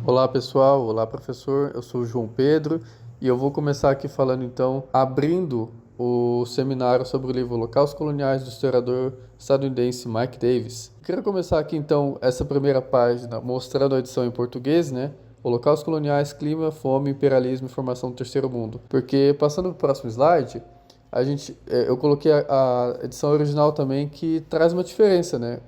Olá pessoal, olá professor, eu sou o João Pedro e eu vou começar aqui falando então, abrindo o seminário sobre o livro Holocaustos Coloniais do historiador estadunidense Mike Davis. Quero começar aqui então essa primeira página mostrando a edição em português, né? Holocaustos Coloniais, Clima, Fome, Imperialismo e Formação do Terceiro Mundo. Porque passando para o próximo slide, eu coloquei a edição original também, que traz uma diferença, né?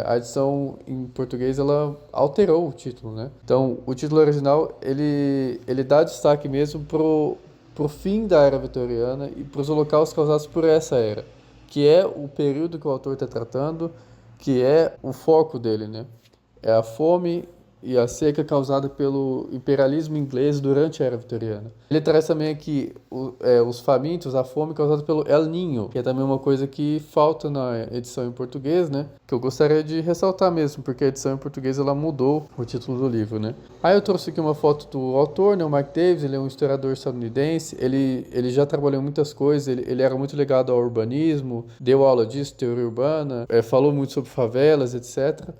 A edição em português, ela alterou o título, né? Então, o título original, ele dá destaque mesmo pro fim da era vitoriana e para os holocaustos causados por essa era, que é o período que o autor está tratando, que é o foco dele, né? É a fome e a seca causada pelo imperialismo inglês durante a Era Vitoriana. Ele traz também aqui os famintos, a fome causada pelo El Niño, que é também uma coisa que falta na edição em português, né? Que eu gostaria de ressaltar mesmo, porque a edição em português ela mudou o título do livro, né? Aí eu trouxe aqui uma foto do autor, né? O Mike Davis, ele é um historiador estadunidense, ele já trabalhou em muitas coisas, ele era muito ligado ao urbanismo, deu aula disso, teoria urbana, falou muito sobre favelas, etc.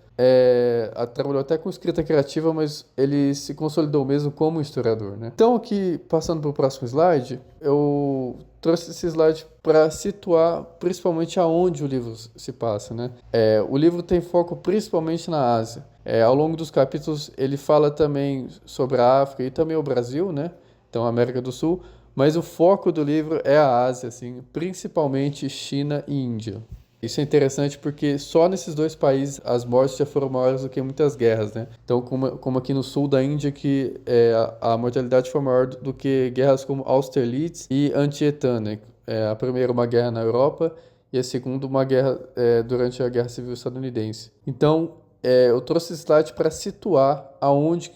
Trabalhou até com escrita criativa, mas ele se consolidou mesmo como historiador, né? Então aqui, passando para o próximo slide, eu trouxe esse slide para situar principalmente aonde o livro se passa, né? O livro tem foco principalmente na Ásia. Ao longo dos capítulos ele fala também sobre a África e também o Brasil, né? Então a América do Sul, mas o foco do livro é a Ásia, assim, principalmente China e Índia. Isso é interessante porque só nesses dois países as mortes já foram maiores do que muitas guerras, né? Então, como aqui no sul da Índia, que a mortalidade foi maior do que guerras como Austerlitz e Antietam, né? A primeira uma guerra na Europa e a segunda uma guerra durante a Guerra Civil Estadunidense. Então, eu trouxe esse slide para situar aonde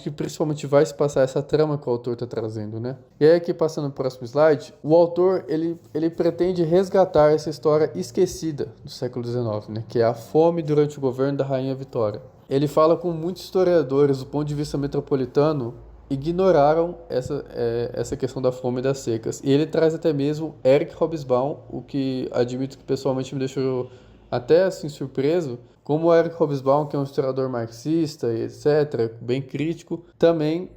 que principalmente vai se passar essa trama que o autor está trazendo, né? E aí aqui passando para o próximo slide, o autor ele pretende resgatar essa história esquecida do século XIX, né? Que é a fome durante o governo da Rainha Vitória. Ele fala com muitos historiadores do ponto de vista metropolitano ignoraram essa questão da fome e das secas. E ele traz até mesmo Eric Hobsbawm, o que admito que pessoalmente me deixou até assim surpreso, como o Eric Hobsbawm, que é um historiador marxista e etc., bem crítico, também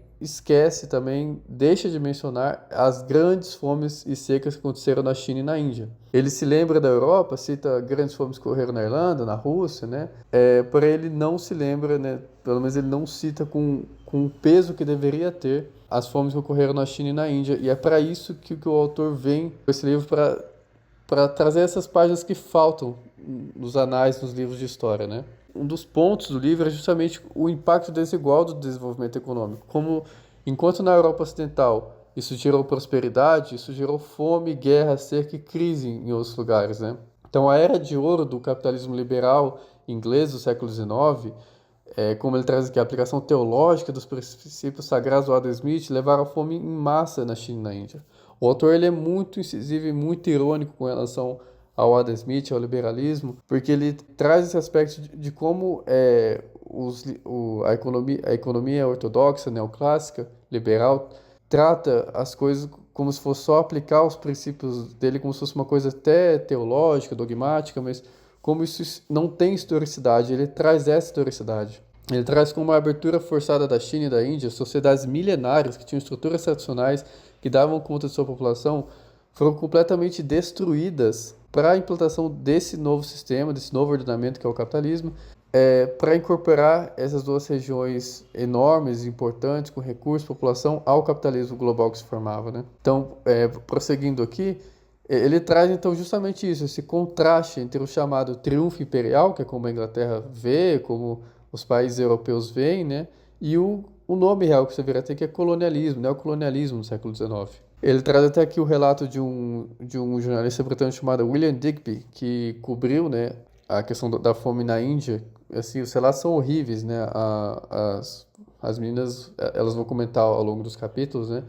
também deixa de mencionar as grandes fomes e secas que aconteceram na China e na Índia. Ele se lembra da Europa, cita grandes fomes que ocorreram na Irlanda, na Rússia, né? Porém ele não se lembra, né? Pelo menos ele não cita com o peso que deveria ter as fomes que ocorreram na China e na Índia. E é para isso que o autor vem com esse livro, para trazer essas páginas que faltam nos anais, nos livros de história, né? Um dos pontos do livro é justamente o impacto desigual do desenvolvimento econômico. Como, enquanto na Europa Ocidental isso gerou prosperidade, isso gerou fome, guerra, seca e crise em outros lugares, né? Então, a era de ouro do capitalismo liberal inglês do século XIX, como ele traz aqui, a aplicação teológica dos princípios sagrados do Adam Smith levaram à fome em massa na China e na Índia. O autor ele é muito incisivo e muito irônico com relação ao Adam Smith, ao liberalismo, porque ele traz esse aspecto de como a economia ortodoxa, neoclássica, liberal, trata as coisas como se fosse só aplicar os princípios dele como se fosse uma coisa até teológica, dogmática, mas como isso não tem historicidade, ele traz essa historicidade. Ele traz como uma abertura forçada da China e da Índia, sociedades milenárias que tinham estruturas tradicionais que davam conta de sua população, foram completamente destruídas para a implantação desse novo sistema, desse novo ordenamento que é o capitalismo, para incorporar essas duas regiões enormes, importantes, com recursos, população, ao capitalismo global que se formava, né? Então, prosseguindo aqui, ele traz então justamente isso, esse contraste entre o chamado triunfo imperial, que é como a Inglaterra vê, como os países europeus veem, né? E o nome real que você verá até que é colonialismo, neocolonialismo no século XIX. Ele traz até aqui o relato de um jornalista britânico chamado William Digby, que cobriu, né, a questão da fome na Índia. Assim, os relatos são horríveis, né? As meninas, elas vão comentar ao longo dos capítulos, né?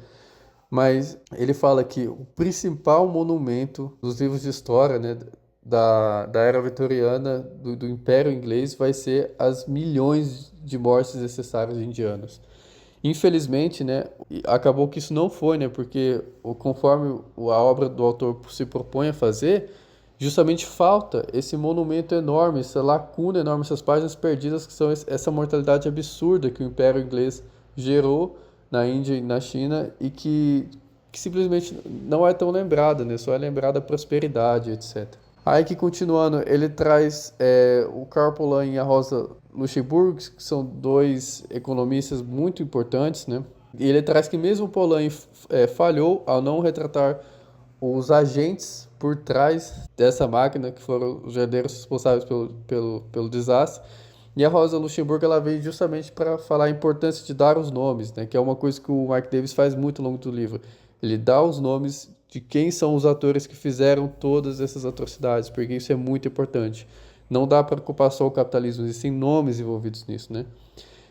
Mas ele fala que o principal monumento dos livros de história, né, da era vitoriana, do Império Inglês, vai ser as milhões de mortes necessárias de indianos. Infelizmente, né, acabou que isso não foi, né, porque conforme a obra do autor se propõe a fazer, justamente falta esse monumento enorme, essa lacuna enorme, essas páginas perdidas que são essa mortalidade absurda que o Império Inglês gerou na Índia e na China e que simplesmente não é tão lembrada, né? Só é lembrada a prosperidade, etc. Aí que continuando, ele traz o Karl Polanyi e a Rosa Luxemburg, que são dois economistas muito importantes, né? E ele traz que mesmo Polanyi falhou ao não retratar os agentes por trás dessa máquina, que foram os herdeiros responsáveis pelo desastre. E a Rosa Luxemburg ela veio justamente para falar a importância de dar os nomes, né? Que é uma coisa que o Mark Davis faz muito ao longo do livro. Ele dá os nomes de quem são os atores que fizeram todas essas atrocidades, porque isso é muito importante. Não dá para culpar só o capitalismo, existem nomes envolvidos nisso, né?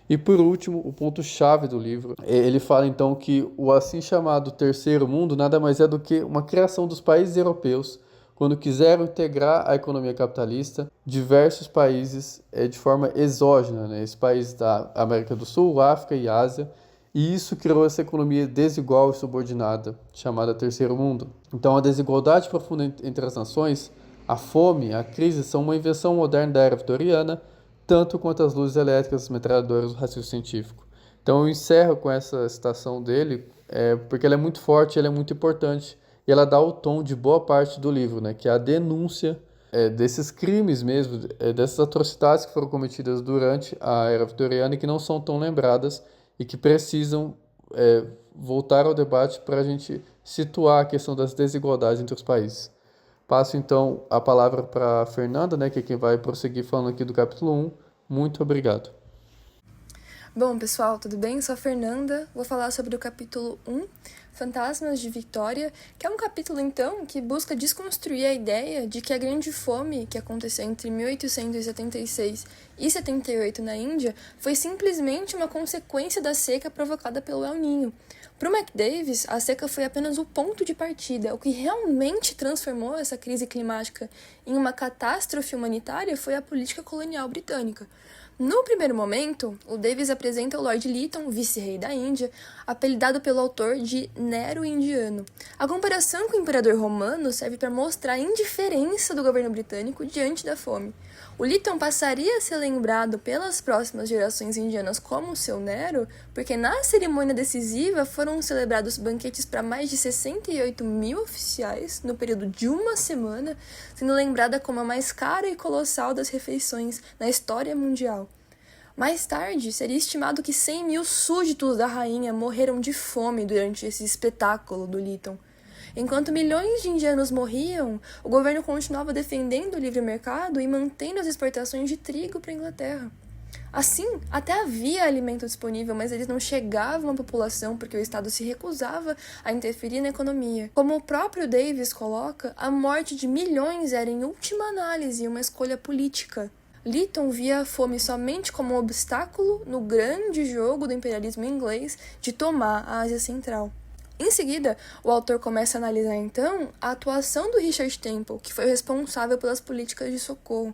E por último, o ponto-chave do livro, ele fala então que o assim chamado Terceiro Mundo nada mais é do que uma criação dos países europeus, quando quiseram integrar a economia capitalista, diversos países de forma exógena, né? Esses países da América do Sul, África e Ásia, e isso criou essa economia desigual e subordinada, chamada Terceiro Mundo. Então a desigualdade profunda entre as nações, a fome, a crise são uma invenção moderna da era vitoriana, tanto quanto as luzes elétricas, as metralhadoras, o raciocínio científico. Então eu encerro com essa citação dele, porque ela é muito forte, ela é muito importante, e ela dá o tom de boa parte do livro, né, que é a denúncia desses crimes mesmo, dessas atrocidades que foram cometidas durante a era vitoriana e que não são tão lembradas e que precisam voltar ao debate para a gente situar a questão das desigualdades entre os países. Passo então a palavra para a Fernanda, né, que é quem vai prosseguir falando aqui do capítulo 1. Muito obrigado. Bom, pessoal, tudo bem? Sou a Fernanda, vou falar sobre o capítulo 1, Fantasmas de Vitória, que é um capítulo, então, que busca desconstruir a ideia de que a Grande Fome, que aconteceu entre 1876 e 78 na Índia, foi simplesmente uma consequência da seca provocada pelo El Niño. Para o Mac Davis, a seca foi apenas o ponto de partida. O que realmente transformou essa crise climática em uma catástrofe humanitária foi a política colonial britânica. No primeiro momento, o Davis apresenta o Lord Lytton, vice-rei da Índia, apelidado pelo autor de Nero indiano. A comparação com o imperador romano serve para mostrar a indiferença do governo britânico diante da fome. O Lytton passaria a ser lembrado pelas próximas gerações indianas como seu Nero, porque na cerimônia decisiva foram celebrados banquetes para mais de 68 mil oficiais no período de uma semana, sendo lembrada como a mais cara e colossal das refeições na história mundial. Mais tarde, seria estimado que 100 mil súditos da rainha morreram de fome durante esse espetáculo do Lytton. Enquanto milhões de indianos morriam, o governo continuava defendendo o livre mercado e mantendo as exportações de trigo para a Inglaterra. Assim, até havia alimento disponível, mas eles não chegavam à população porque o Estado se recusava a interferir na economia. Como o próprio Davis coloca, a morte de milhões era, em última análise, uma escolha política. Lytton via a fome somente como um obstáculo no grande jogo do imperialismo inglês de tomar a Ásia Central. Em seguida, o autor começa a analisar, então, a atuação do Richard Temple, que foi o responsável pelas políticas de socorro.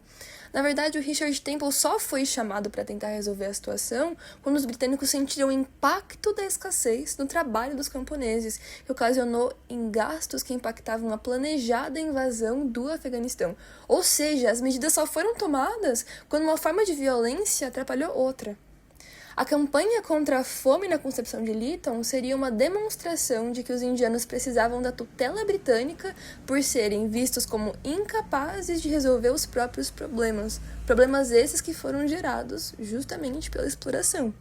Na verdade, o Richard Temple só foi chamado para tentar resolver a situação quando os britânicos sentiram o impacto da escassez no trabalho dos camponeses, que ocasionou em gastos que impactavam a planejada invasão do Afeganistão. Ou seja, as medidas só foram tomadas quando uma forma de violência atrapalhou outra. A campanha contra a fome na concepção de Lytton seria uma demonstração de que os indianos precisavam da tutela britânica por serem vistos como incapazes de resolver os próprios problemas esses que foram gerados justamente pela exploração.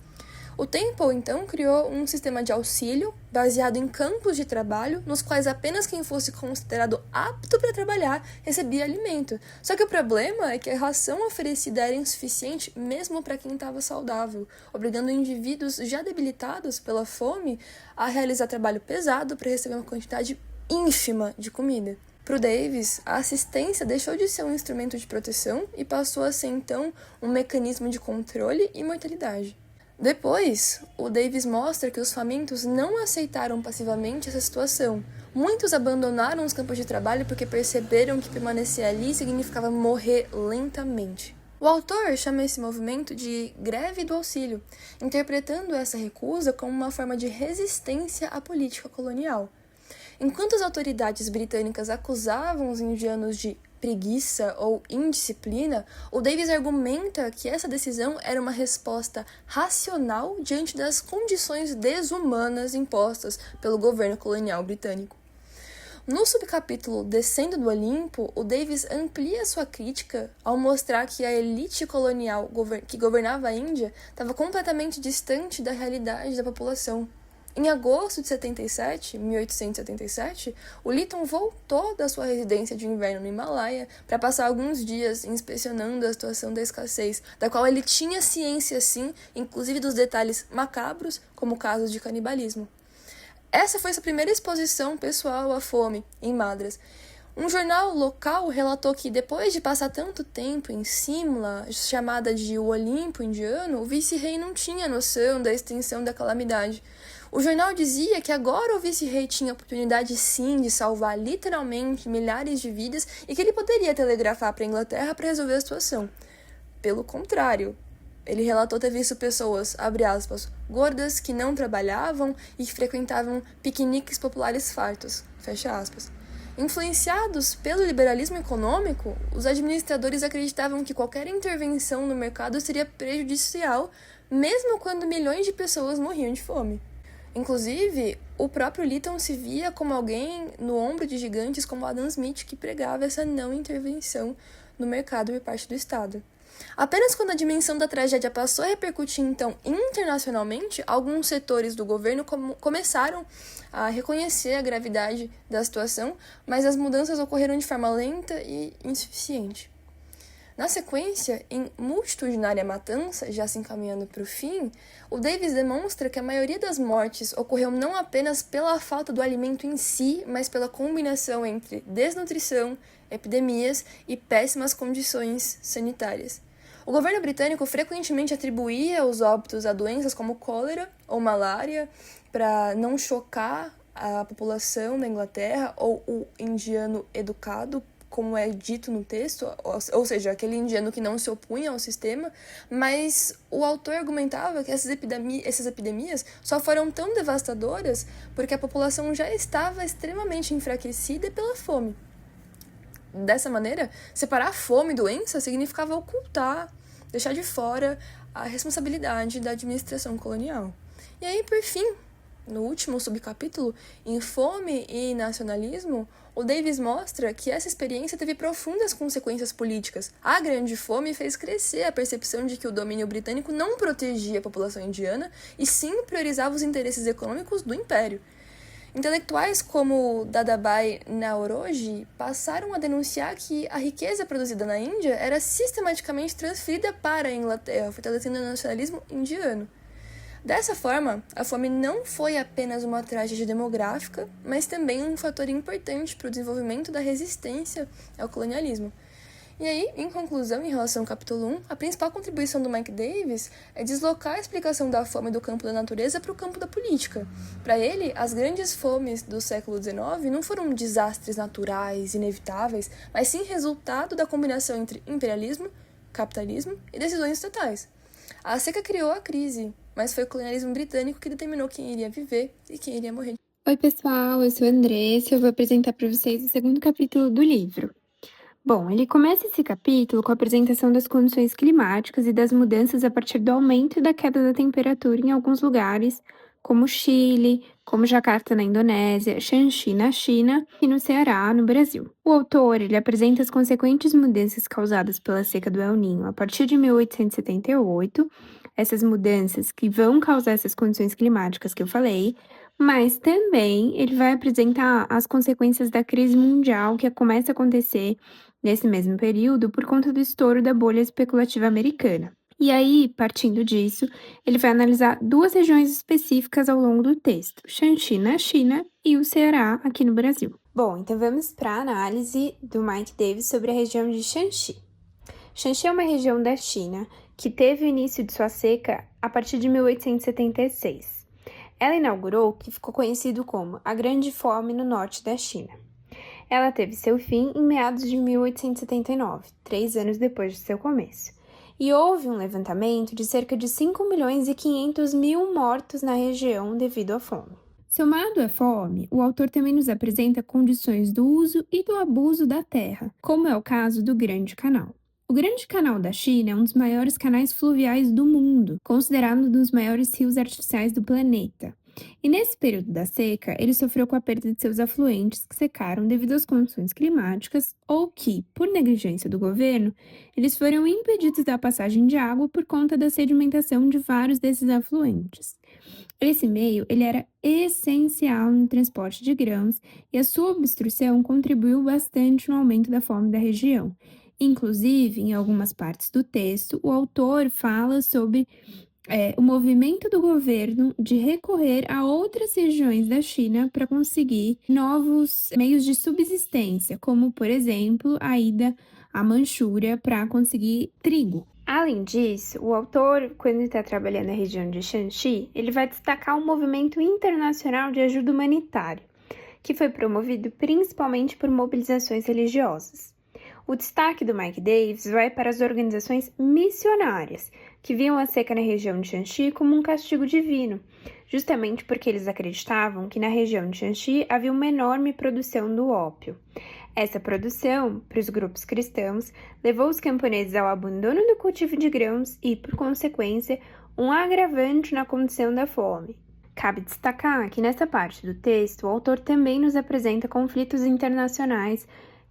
O Temple, então, criou um sistema de auxílio baseado em campos de trabalho, nos quais apenas quem fosse considerado apto para trabalhar recebia alimento. Só que o problema é que a ração oferecida era insuficiente mesmo para quem estava saudável, obrigando indivíduos já debilitados pela fome a realizar trabalho pesado para receber uma quantidade ínfima de comida. Para o Davis, a assistência deixou de ser um instrumento de proteção e passou a ser, então, um mecanismo de controle e mortalidade. Depois, o Davis mostra que os famintos não aceitaram passivamente essa situação. Muitos abandonaram os campos de trabalho porque perceberam que permanecer ali significava morrer lentamente. O autor chama esse movimento de greve do auxílio, interpretando essa recusa como uma forma de resistência à política colonial. Enquanto as autoridades britânicas acusavam os indianos de preguiça ou indisciplina, o Davis argumenta que essa decisão era uma resposta racional diante das condições desumanas impostas pelo governo colonial britânico. No subcapítulo Descendo do Olimpo, o Davis amplia sua crítica ao mostrar que a elite colonial que governava a Índia estava completamente distante da realidade da população. Em agosto de 1877, o Lytton voltou da sua residência de inverno no Himalaia para passar alguns dias inspecionando a situação da escassez, da qual ele tinha ciência sim, inclusive dos detalhes macabros, como casos de canibalismo. Essa foi sua primeira exposição pessoal à fome, em Madras. Um jornal local relatou que, depois de passar tanto tempo em Simla, chamada de o Olimpo indiano, o vice-rei não tinha noção da extensão da calamidade. O jornal dizia que agora o vice-rei tinha a oportunidade sim de salvar literalmente milhares de vidas e que ele poderia telegrafar para a Inglaterra para resolver a situação. Pelo contrário, ele relatou ter visto pessoas, abre aspas, gordas que não trabalhavam e que frequentavam piqueniques populares fartos, fecha aspas. Influenciados pelo liberalismo econômico, os administradores acreditavam que qualquer intervenção no mercado seria prejudicial, mesmo quando milhões de pessoas morriam de fome. Inclusive, o próprio Lytton se via como alguém no ombro de gigantes como Adam Smith, que pregava essa não intervenção no mercado por parte do Estado. Apenas quando a dimensão da tragédia passou a repercutir, então, internacionalmente, alguns setores do governo começaram a reconhecer a gravidade da situação, mas as mudanças ocorreram de forma lenta e insuficiente. Na sequência, em Multitudinária Matança, já se encaminhando para o fim, o Davis demonstra que a maioria das mortes ocorreu não apenas pela falta do alimento em si, mas pela combinação entre desnutrição, epidemias e péssimas condições sanitárias. O governo britânico frequentemente atribuía os óbitos a doenças como cólera ou malária para não chocar a população da Inglaterra ou o indiano educado, como é dito no texto, ou seja, aquele indiano que não se opunha ao sistema, mas o autor argumentava que essas epidemias só foram tão devastadoras porque a população já estava extremamente enfraquecida pela fome. Dessa maneira, separar fome e doença significava ocultar, deixar de fora a responsabilidade da administração colonial. E aí, por fim, no último subcapítulo, em Fome e Nacionalismo, o Davis mostra que essa experiência teve profundas consequências políticas. A Grande Fome fez crescer a percepção de que o domínio britânico não protegia a população indiana e sim priorizava os interesses econômicos do império. Intelectuais como Dadabhai Naoroji passaram a denunciar que a riqueza produzida na Índia era sistematicamente transferida para a Inglaterra, fortalecendo o nacionalismo indiano. Dessa forma, a fome não foi apenas uma tragédia demográfica, mas também um fator importante para o desenvolvimento da resistência ao colonialismo. E aí, em conclusão, em relação ao capítulo 1, a principal contribuição do Mike Davis é deslocar a explicação da fome do campo da natureza para o campo da política. Para ele, as grandes fomes do século XIX não foram desastres naturais, inevitáveis, mas sim resultado da combinação entre imperialismo, capitalismo e decisões estatais. A seca criou a crise, mas foi o colonialismo britânico que determinou quem iria viver e quem iria morrer. Oi, pessoal, eu sou a Andressa e eu vou apresentar para vocês o segundo capítulo do livro. Bom, ele começa esse capítulo com a apresentação das condições climáticas e das mudanças a partir do aumento e da queda da temperatura em alguns lugares, como Chile, como Jacarta na Indonésia, Shanxi na China e no Ceará, no Brasil. O autor, ele apresenta as consequentes mudanças causadas pela seca do El Niño a partir de 1878, essas mudanças que vão causar essas condições climáticas que eu falei, mas também ele vai apresentar as consequências da crise mundial que começa a acontecer nesse mesmo período por conta do estouro da bolha especulativa americana. E aí, partindo disso, ele vai analisar duas regiões específicas ao longo do texto, Shanxi na China e o Ceará aqui no Brasil. Bom, então vamos para a análise do Mike Davis sobre a região de Shanxi. Shanxi é uma região da China que teve o início de sua seca a partir de 1876. Ela inaugurou o que ficou conhecido como a Grande Fome no norte da China. Ela teve seu fim em meados de 1879, 3 anos depois de seu começo. E houve um levantamento de cerca de 5.500.000 mortos na região devido à fome. Somado à fome, o autor também nos apresenta condições do uso e do abuso da terra, como é o caso do Grande Canal. O Grande Canal da China é um dos maiores canais fluviais do mundo, considerado um dos maiores rios artificiais do planeta. E nesse período da seca, ele sofreu com a perda de seus afluentes que secaram devido às condições climáticas ou que, por negligência do governo, eles foram impedidos da passagem de água por conta da sedimentação de vários desses afluentes. Esse meio ele era essencial no transporte de grãos e a sua obstrução contribuiu bastante no aumento da fome da região. Inclusive, em algumas partes do texto, o autor fala sobre o movimento do governo de recorrer a outras regiões da China para conseguir novos meios de subsistência, como, por exemplo, a ida à Manchúria para conseguir trigo. Além disso, o autor, quando está trabalhando na região de Shanxi, ele vai destacar um movimento internacional de ajuda humanitária, que foi promovido principalmente por mobilizações religiosas. O destaque do Mike Davis vai para as organizações missionárias, que viam a seca na região de Shanxi como um castigo divino, justamente porque eles acreditavam que na região de Shanxi havia uma enorme produção do ópio. Essa produção, para os grupos cristãos, levou os camponeses ao abandono do cultivo de grãos e, por consequência, um agravante na condição da fome. Cabe destacar que nessa parte do texto, o autor também nos apresenta conflitos internacionais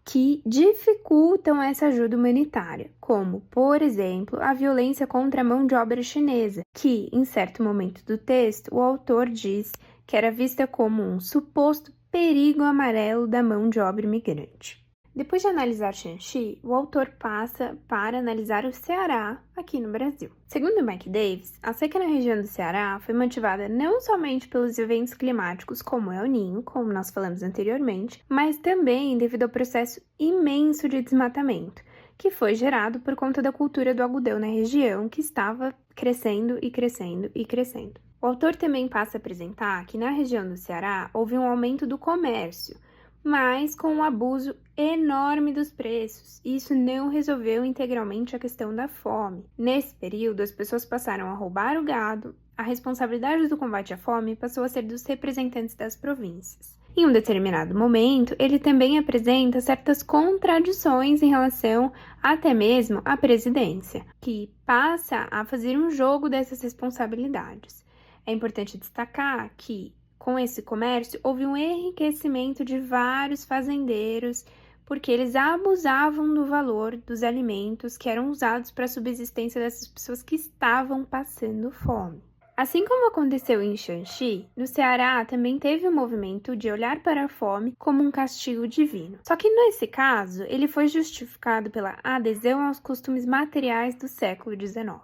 que dificultam essa ajuda humanitária, como, por exemplo, a violência contra a mão de obra chinesa, que, em certo momento do texto, o autor diz que era vista como um suposto perigo amarelo da mão de obra imigrante. Depois de analisar Shanxi, o autor passa para analisar o Ceará aqui no Brasil. Segundo Mike Davis, a seca na região do Ceará foi motivada não somente pelos eventos climáticos como o El Niño, como nós falamos anteriormente, mas também devido ao processo imenso de desmatamento, que foi gerado por conta da cultura do algodão na região, que estava crescendo e crescendo e crescendo. O autor também passa a apresentar que na região do Ceará houve um aumento do comércio, mas com um abuso enorme dos preços, e isso não resolveu integralmente a questão da fome. Nesse período, as pessoas passaram a roubar o gado, a responsabilidade do combate à fome passou a ser dos representantes das províncias. Em um determinado momento, ele também apresenta certas contradições em relação até mesmo à presidência, que passa a fazer um jogo dessas responsabilidades. É importante destacar que, com esse comércio, houve um enriquecimento de vários fazendeiros, porque eles abusavam do valor dos alimentos que eram usados para a subsistência dessas pessoas que estavam passando fome. Assim como aconteceu em Shanxi, no Ceará também teve um movimento de olhar para a fome como um castigo divino. Só que nesse caso, ele foi justificado pela adesão aos costumes materiais do século XIX.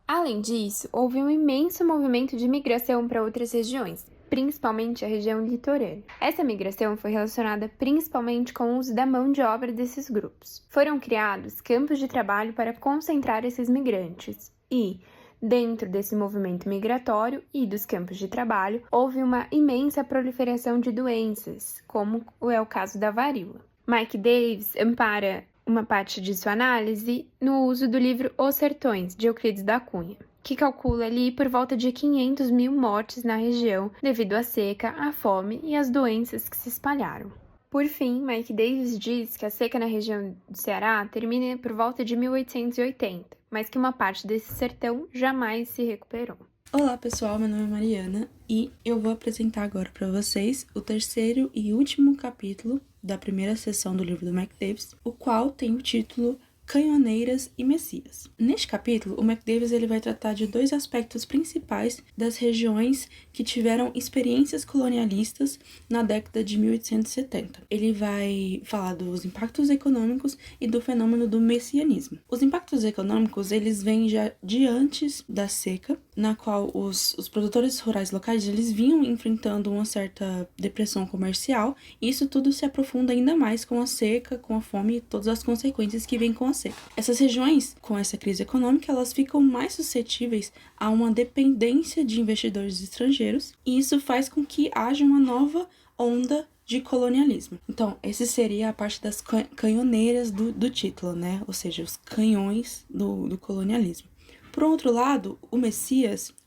Além disso, houve um imenso movimento de migração para outras regiões, principalmente a região litorânea. Essa migração foi relacionada principalmente com o uso da mão de obra desses grupos. Foram criados campos de trabalho para concentrar esses migrantes e, dentro desse movimento migratório e dos campos de trabalho, houve uma imensa proliferação de doenças, como é o caso da varíola. Mike Davis ampara uma parte de sua análise no uso do livro Os Sertões, de Euclides da Cunha, que calcula ali por volta de 500 mil mortes na região devido à seca, à fome e às doenças que se espalharam. Por fim, Mike Davis diz que a seca na região do Ceará termina por volta de 1880, mas que uma parte desse sertão jamais se recuperou. Olá pessoal, meu nome é Mariana e eu vou apresentar agora para vocês o terceiro e último capítulo da primeira seção do livro do Mike Davis, o qual tem o título Canhoneiras e Messias. Neste capítulo, o Mike Davis ele vai tratar de dois aspectos principais das regiões que tiveram experiências colonialistas na década de 1870. Ele vai falar dos impactos econômicos e do fenômeno do messianismo. Os impactos econômicos, eles vêm já de antes da seca, na qual os produtores rurais locais eles vinham enfrentando uma certa depressão comercial, e isso tudo se aprofunda ainda mais com a seca, com a fome e todas as consequências que vêm com a seca. Essas regiões, com essa crise econômica, elas ficam mais suscetíveis a uma dependência de investidores estrangeiros, e isso faz com que haja uma nova onda de colonialismo. Então, essa seria a parte das canhoneiras do título, né? Ou seja, os canhões do colonialismo. Por outro lado, o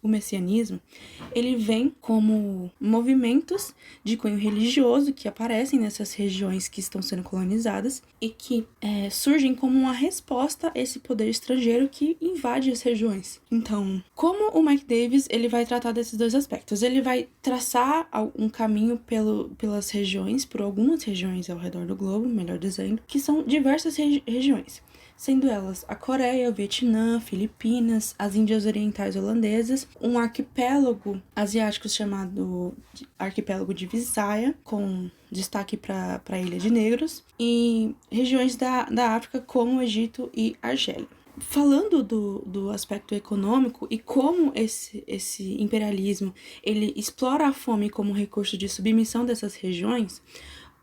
messianismo, ele vem como movimentos de cunho religioso que aparecem nessas regiões que estão sendo colonizadas e que surgem como uma resposta a esse poder estrangeiro que invade as regiões. Então, como o Mike Davis, ele vai tratar desses dois aspectos? Ele vai traçar um caminho pelas regiões, por algumas regiões ao redor do globo, melhor dizendo, que são diversas regiões, sendo elas a Coreia, o Vietnã, Filipinas, as Índias Orientais Holandesas, um arquipélago asiático chamado Arquipélago de Visayas, com destaque para a Ilha de Negros, e regiões da África como o Egito e Argélia. Falando do aspecto econômico e como esse imperialismo ele explora a fome como recurso de submissão dessas regiões,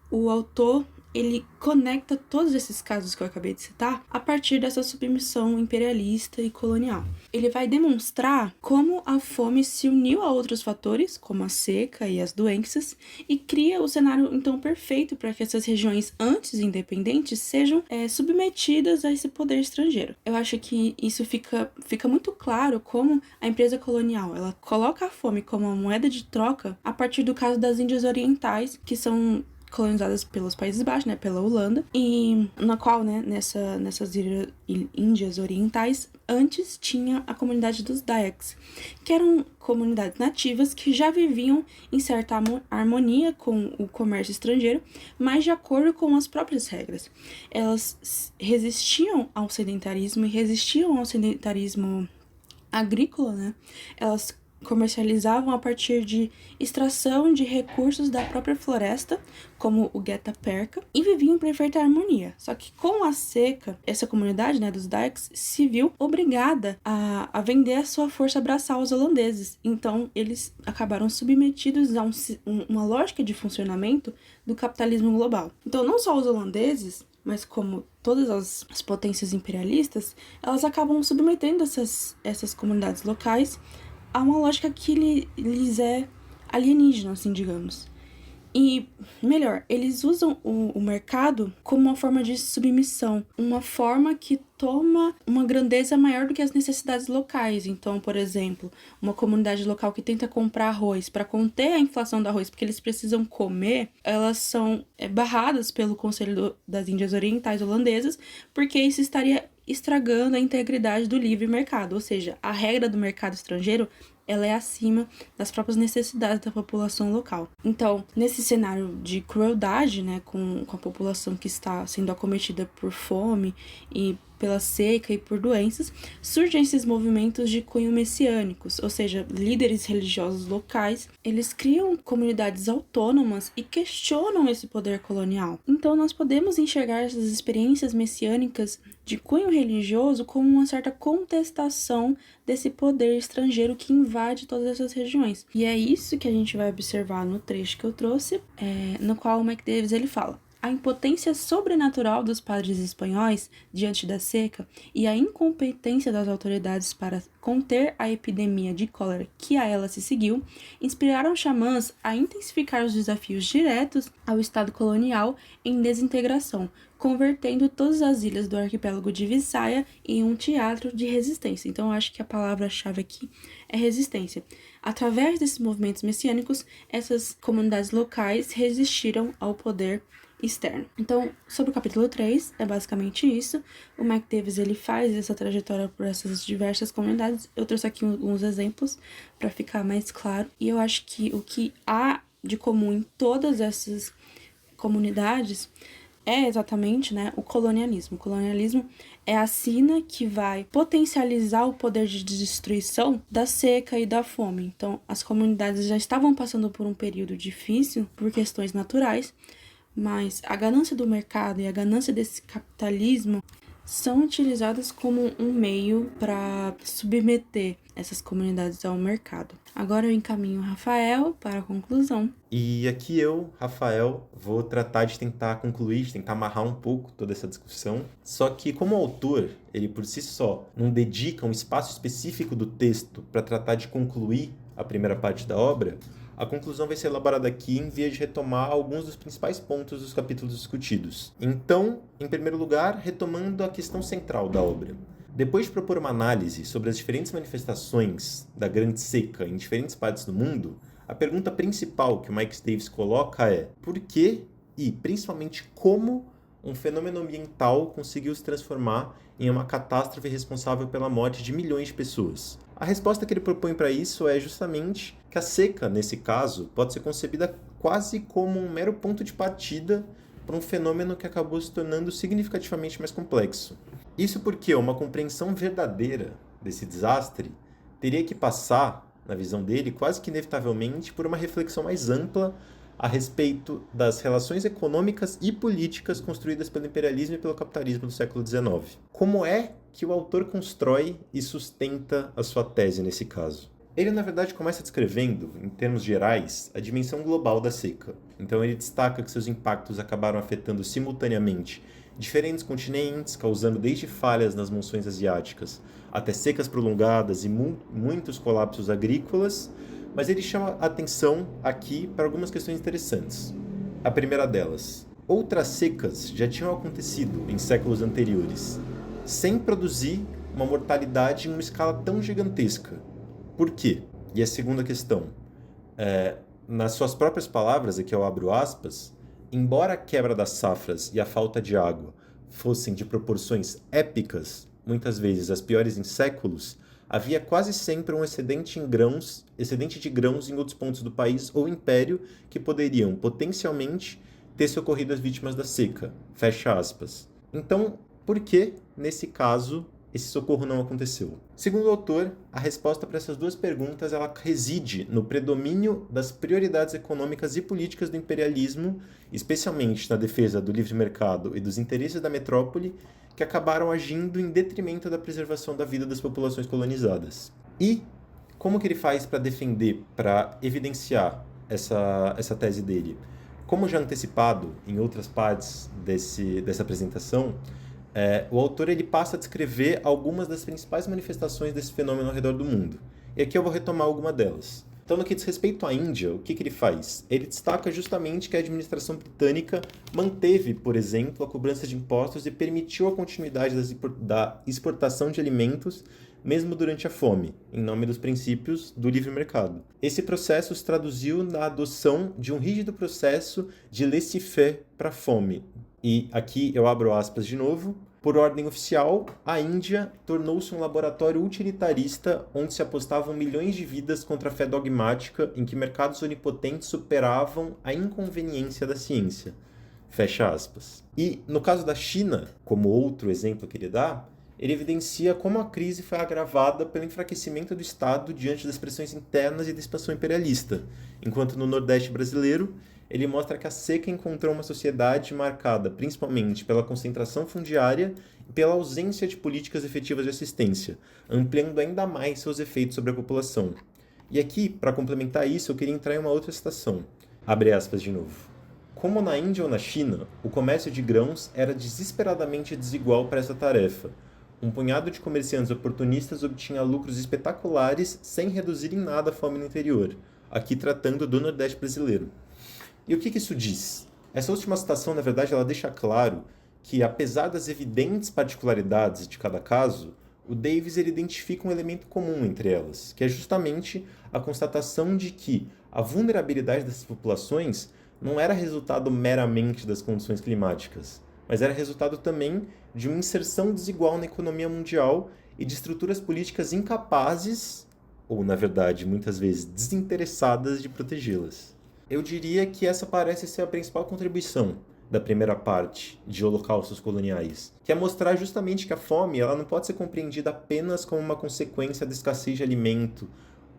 o autor ele conecta todos esses casos que eu acabei de citar a partir dessa submissão imperialista e colonial. Ele vai demonstrar como a fome se uniu a outros fatores, como a seca e as doenças, e cria o cenário então perfeito para que essas regiões antes independentes sejam submetidas a esse poder estrangeiro. Eu acho que isso fica muito claro como a empresa colonial ela coloca a fome como uma moeda de troca a partir do caso das Índias Orientais, que são colonizadas pelos Países Baixos, né, pela Holanda, e na qual, né, nessas Índias Orientais, antes tinha a comunidade dos Dayaks, que eram comunidades nativas que já viviam em certa harmonia com o comércio estrangeiro, mas de acordo com as próprias regras. Elas resistiam ao sedentarismo e resistiam ao sedentarismo agrícola, né? Elas comercializavam a partir de extração de recursos da própria floresta, como o guetaperca, e viviam em perfeita harmonia. Só que com a seca, essa comunidade, né, dos Dayaks se viu obrigada a vender a sua força braçal aos holandeses. Então, eles acabaram submetidos a uma lógica de funcionamento do capitalismo global. Então, não só os holandeses, mas como todas as potências imperialistas, elas acabam submetendo essas comunidades locais a uma lógica que lhes é alienígena, assim, digamos. E, melhor, eles usam o mercado como uma forma de submissão, uma forma que toma uma grandeza maior do que as necessidades locais. Então, por exemplo, uma comunidade local que tenta comprar arroz para conter a inflação do arroz, porque eles precisam comer, elas são barradas pelo Conselho das Índias Orientais Holandesas, porque isso estaria estragando a integridade do livre mercado, ou seja, a regra do mercado estrangeiro ela é acima das próprias necessidades da população local. Então, nesse cenário de crueldade, né, com a população que está sendo acometida por fome e pela seca e por doenças, surgem esses movimentos de cunho messiânicos, ou seja, líderes religiosos locais, eles criam comunidades autônomas e questionam esse poder colonial. Então, nós podemos enxergar essas experiências messiânicas de cunho religioso como uma certa contestação desse poder estrangeiro que invade todas essas regiões. E é isso que a gente vai observar no trecho que eu trouxe, no qual o Mike Davis ele fala: a impotência sobrenatural dos padres espanhóis diante da seca e a incompetência das autoridades para conter a epidemia de cólera que a ela se seguiu inspiraram xamãs a intensificar os desafios diretos ao Estado colonial em desintegração, convertendo todas as ilhas do arquipélago de Visayas em um teatro de resistência. Então, eu acho que a palavra-chave aqui é resistência. Através desses movimentos messiânicos, essas comunidades locais resistiram ao poder externo. Então, sobre o capítulo 3, é basicamente isso. O Mike Davis, ele faz essa trajetória por essas diversas comunidades. Eu trouxe aqui alguns exemplos para ficar mais claro. E eu acho que o que há de comum em todas essas comunidades é exatamente, né, o colonialismo. O colonialismo é a sina que vai potencializar o poder de destruição da seca e da fome. Então, as comunidades já estavam passando por um período difícil por questões naturais, mas a ganância do mercado e a ganância desse capitalismo são utilizadas como um meio para submeter essas comunidades ao mercado. Agora eu encaminho o Rafael para a conclusão. E aqui eu, Rafael, vou tratar de tentar concluir, de tentar amarrar um pouco toda essa discussão. Só que como autor, ele por si só não dedica um espaço específico do texto para tratar de concluir a primeira parte da obra, a conclusão vai ser elaborada aqui em vez de retomar alguns dos principais pontos dos capítulos discutidos. Então, em primeiro lugar, retomando a questão central da obra. Depois de propor uma análise sobre as diferentes manifestações da Grande Seca em diferentes partes do mundo, a pergunta principal que o Mike Davis coloca é: por que e, principalmente, como um fenômeno ambiental conseguiu se transformar em uma catástrofe responsável pela morte de milhões de pessoas? A resposta que ele propõe para isso é justamente que a seca, nesse caso, pode ser concebida quase como um mero ponto de partida para um fenômeno que acabou se tornando significativamente mais complexo. Isso porque uma compreensão verdadeira desse desastre teria que passar, na visão dele, quase que inevitavelmente por uma reflexão mais ampla a respeito das relações econômicas e políticas construídas pelo imperialismo e pelo capitalismo do século XIX. Como é que o autor constrói e sustenta a sua tese nesse caso? Ele, na verdade, começa descrevendo, em termos gerais, a dimensão global da seca. Então ele destaca que seus impactos acabaram afetando simultaneamente diferentes continentes, causando desde falhas nas monções asiáticas até secas prolongadas e muitos colapsos agrícolas, mas ele chama a atenção aqui para algumas questões interessantes. A primeira delas: outras secas já tinham acontecido em séculos anteriores, sem produzir uma mortalidade em uma escala tão gigantesca. Por quê? E a segunda questão: nas suas próprias palavras, aqui eu abro aspas, embora a quebra das safras e a falta de água fossem de proporções épicas, muitas vezes as piores em séculos, havia quase sempre um excedente de grãos em outros pontos do país ou império que poderiam, potencialmente, ter socorrido as vítimas da seca. Fecha aspas. Então, por que, nesse caso, esse socorro não aconteceu? Segundo o autor, a resposta para essas duas perguntas ela reside no predomínio das prioridades econômicas e políticas do imperialismo, especialmente na defesa do livre mercado e dos interesses da metrópole, que acabaram agindo em detrimento da preservação da vida das populações colonizadas. E como que ele faz para defender, para evidenciar essa tese dele? Como já antecipado em outras partes dessa apresentação, o autor ele passa a descrever algumas das principais manifestações desse fenômeno ao redor do mundo. E aqui eu vou retomar alguma delas. Então, no que diz respeito à Índia, o que ele faz? Ele destaca justamente que a administração britânica manteve, por exemplo, a cobrança de impostos e permitiu a continuidade da exportação de alimentos, mesmo durante a fome, em nome dos princípios do livre mercado. Esse processo se traduziu na adoção de um rígido processo de laissez-faire para a fome. E aqui eu abro aspas de novo. Por ordem oficial, a Índia tornou-se um laboratório utilitarista onde se apostavam milhões de vidas contra a fé dogmática em que mercados onipotentes superavam a inconveniência da ciência. Fecha aspas. E, no caso da China, como outro exemplo que ele dá, ele evidencia como a crise foi agravada pelo enfraquecimento do Estado diante das pressões internas e da expansão imperialista, enquanto no Nordeste brasileiro, ele mostra que a seca encontrou uma sociedade marcada principalmente pela concentração fundiária e pela ausência de políticas efetivas de assistência, ampliando ainda mais seus efeitos sobre a população. E aqui, para complementar isso, eu queria entrar em uma outra citação. Abre aspas de novo. Como na Índia ou na China, o comércio de grãos era desesperadamente desigual para essa tarefa. Um punhado de comerciantes oportunistas obtinha lucros espetaculares sem reduzir em nada a fome no interior, aqui tratando do Nordeste brasileiro. E o que isso diz? Essa última citação, na verdade, ela deixa claro que, apesar das evidentes particularidades de cada caso, o Davis ele identifica um elemento comum entre elas, que é justamente a constatação de que a vulnerabilidade dessas populações não era resultado meramente das condições climáticas, mas era resultado também de uma inserção desigual na economia mundial e de estruturas políticas incapazes, ou, na verdade, muitas vezes desinteressadas de protegê-las. Eu diria que essa parece ser a principal contribuição da primeira parte de Holocaustos Coloniais, que é mostrar justamente que a fome ela não pode ser compreendida apenas como uma consequência da escassez de alimento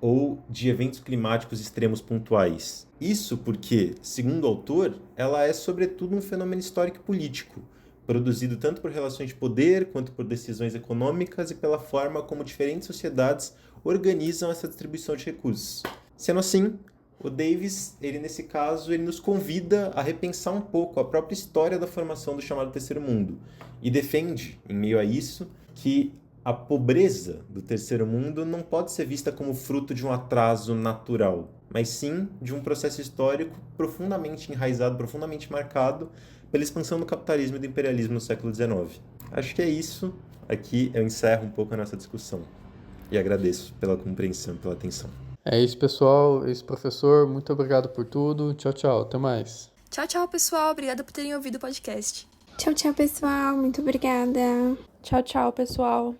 ou de eventos climáticos extremos pontuais. Isso porque, segundo o autor, ela é sobretudo um fenômeno histórico e político, produzido tanto por relações de poder quanto por decisões econômicas e pela forma como diferentes sociedades organizam essa distribuição de recursos. Sendo assim, o Davis, nesse caso, ele nos convida a repensar um pouco a própria história da formação do chamado Terceiro Mundo e defende, em meio a isso, que a pobreza do Terceiro Mundo não pode ser vista como fruto de um atraso natural, mas sim de um processo histórico profundamente enraizado, profundamente marcado pela expansão do capitalismo e do imperialismo no século XIX. Acho que é isso. aqui eu encerro um pouco a nossa discussão. E agradeço pela compreensão, pela atenção. É isso, pessoal. Esse professor, muito obrigado por tudo. Tchau, tchau. Até mais. Tchau, tchau, pessoal. Obrigada por terem ouvido o podcast. Tchau, tchau, pessoal. Muito obrigada. Tchau, tchau, pessoal.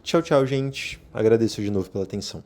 Tchau, tchau, gente. Agradeço de novo pela atenção.